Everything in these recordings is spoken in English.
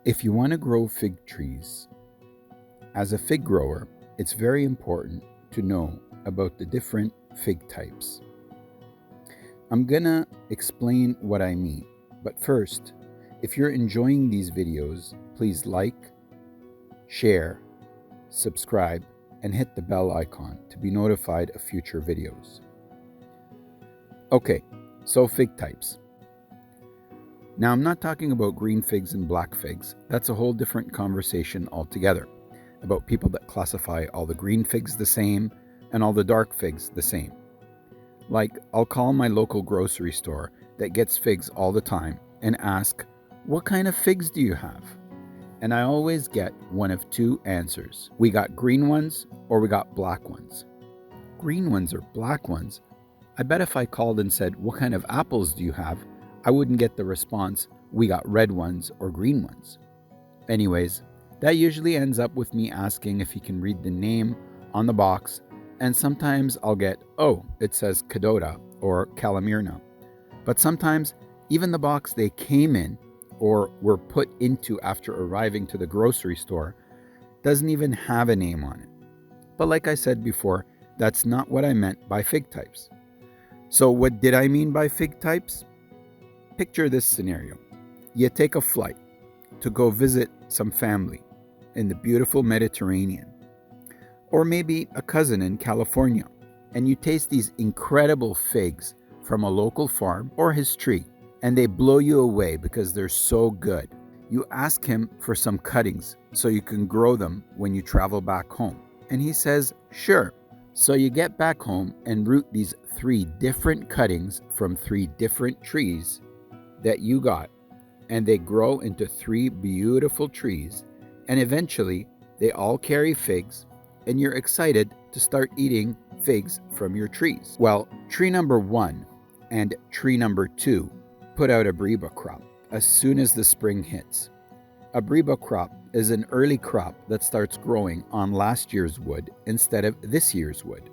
If you want to grow fig trees, as a fig grower, it's very important to know about the different fig types. I'm gonna explain what I mean, but first, if you're enjoying these videos, please like, share, subscribe, and hit the bell icon to be notified of future videos. Okay, so fig types. Now, I'm not talking about green figs and black figs. That's a whole different conversation altogether, about people that classify all the green figs the same and all the dark figs the same. Like, I'll call my local grocery store that gets figs all the time and ask, "What kind of figs do you have?" And I always get one of two answers. We got green ones or we got black ones. Green ones or black ones? I bet if I called and said, "What kind of apples do you have?" I wouldn't get the response, "We got red ones or green ones." Anyways, that usually ends up with me asking if he can read the name on the box, and sometimes I'll get, "Oh, it says Cadota or Calamirna." But sometimes even the box they came in or were put into after arriving to the grocery store doesn't even have a name on it. But like I said before, that's not what I meant by fig types. So what did I mean by fig types? Picture this scenario. You take a flight to go visit some family in the beautiful Mediterranean, or maybe a cousin in California, and you taste these incredible figs from a local farm or his tree, and they blow you away because they're so good. You ask him for some cuttings so you can grow them when you travel back home, and he says, "Sure." So you get back home and root these 3 different cuttings from 3 different trees that you got, and they grow into 3 beautiful trees, and eventually they all carry figs, and you're excited to start eating figs from your trees. Well, tree number 1 and tree number 2 put out a breba crop as soon as the spring hits. A breba crop is an early crop that starts growing on last year's wood instead of this year's wood.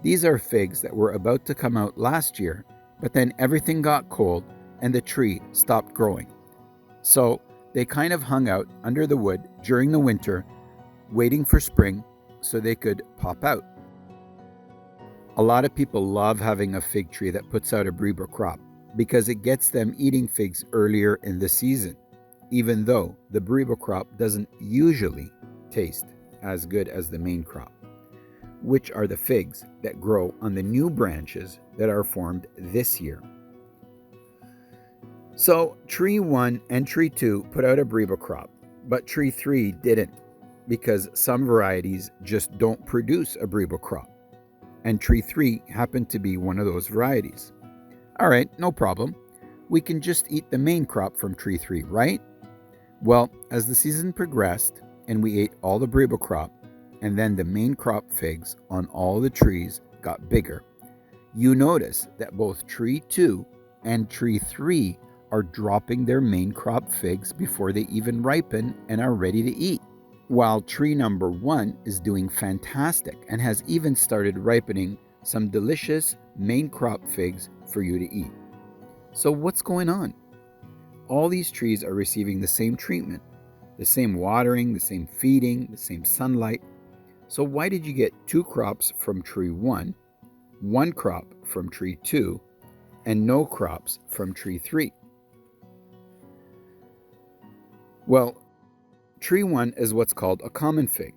These are figs that were about to come out last year, but then everything got cold and the tree stopped growing. So they kind of hung out under the wood during the winter, waiting for spring so they could pop out. A lot of people love having a fig tree that puts out a breba crop because it gets them eating figs earlier in the season, even though the breba crop doesn't usually taste as good as the main crop, which are the figs that grow on the new branches that are formed this year. So tree 1 and tree 2 put out a breba crop, but tree 3 didn't, because some varieties just don't produce a breba crop, and tree 3 happened to be one of those varieties. All right, no problem. We can just eat the main crop from tree 3, right? Well, as the season progressed and we ate all the breba crop, and then the main crop figs on all the trees got bigger, you notice that both tree 2 and tree 3 are dropping their main crop figs before they even ripen and are ready to eat, while tree number 1 is doing fantastic and has even started ripening some delicious main crop figs for you to eat. So what's going on? All these trees are receiving the same treatment, the same watering, the same feeding, the same sunlight. So why did you get 2 crops from tree 1, 1 crop from tree 2, and no crops from tree 3? Well, tree 1 is what's called a common fig.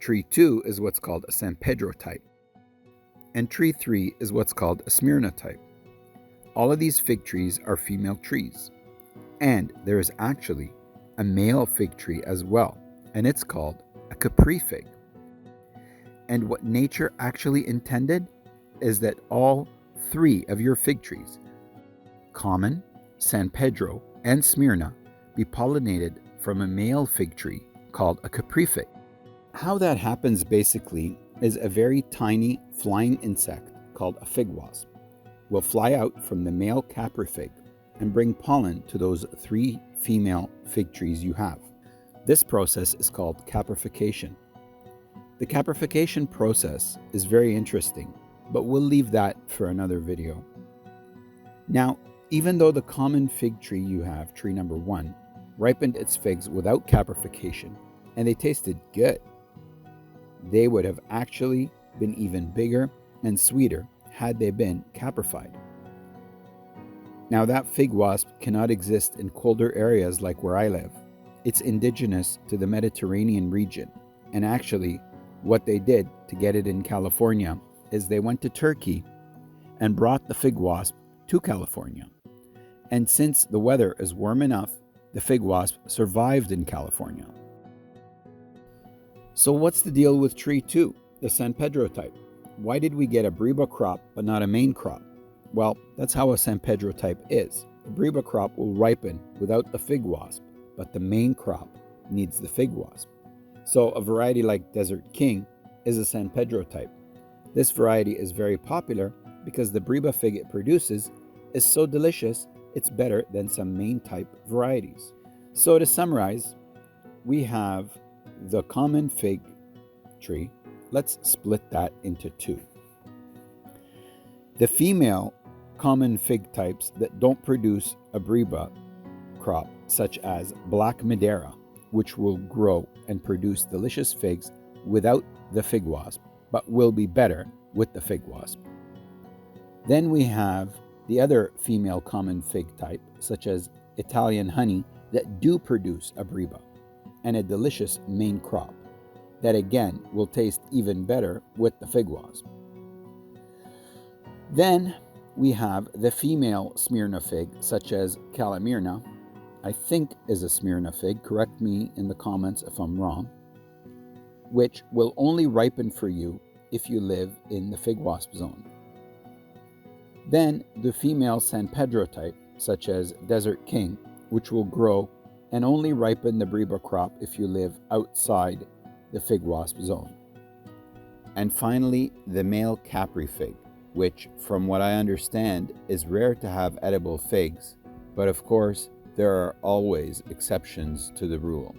Tree 2 is what's called a San Pedro type. And tree 3 is what's called a Smyrna type. All of these fig trees are female trees. And there is actually a male fig tree as well, and it's called a capri fig. And what nature actually intended is that all 3 of your fig trees, common, San Pedro, and Smyrna, be pollinated from a male fig tree called a capri fig. How that happens basically is a very tiny flying insect called a fig wasp will fly out from the male capri fig and bring pollen to those 3 female fig trees you have. This process is called caprification. The caprification process is very interesting, but we'll leave that for another video. Now, even though the common fig tree you have, tree number 1, ripened its figs without caprification, and they tasted good. They would have actually been even bigger and sweeter had they been caprified. Now, that fig wasp cannot exist in colder areas like where I live. It's indigenous to the Mediterranean region, and actually, what they did to get it in California is they went to Turkey and brought the fig wasp to California. And since the weather is warm enough, the fig wasp survived in California. So what's the deal with tree 2, the San Pedro type? Why did we get a Breba crop but not a main crop? Well, that's how a San Pedro type is. The Breba crop will ripen without the fig wasp, but the main crop needs the fig wasp. So a variety like Desert King is a San Pedro type. This variety is very popular because the Breba fig it produces is so delicious, it's better than some main type varieties. So to summarize, we have the common fig tree. Let's split that into two. The female common fig types that don't produce a Breba crop, such as Black Madeira, which will grow and produce delicious figs without the fig wasp, but will be better with the fig wasp. Then we have the other female common fig type, such as Italian honey, that do produce a Breba and a delicious main crop that again will taste even better with the fig wasp. Then we have the female Smyrna fig, such as Calamirna, I think is a Smyrna fig, correct me in the comments if I'm wrong, which will only ripen for you if you live in the fig wasp zone. Then the female San Pedro type, such as Desert King, which will grow and only ripen the Breba crop if you live outside the fig wasp zone. And finally, the male Capri fig, which, from what I understand, is rare to have edible figs, but of course, there are always exceptions to the rule,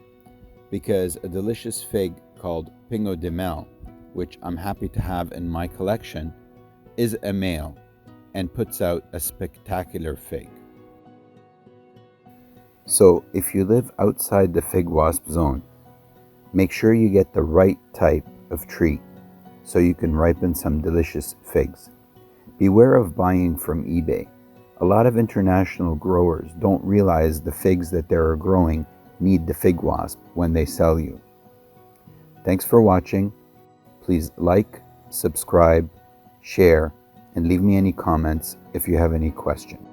because a delicious fig called Pinot de Mel, which I'm happy to have in my collection, is a male and puts out a spectacular fig. So if you live outside the fig wasp zone, make sure you get the right type of tree so you can ripen some delicious figs. Beware of buying from eBay. A lot of international growers don't realize the figs that they're growing need the fig wasp when they sell you. Thanks for watching. Please like, subscribe, share, and leave me any comments if you have any questions.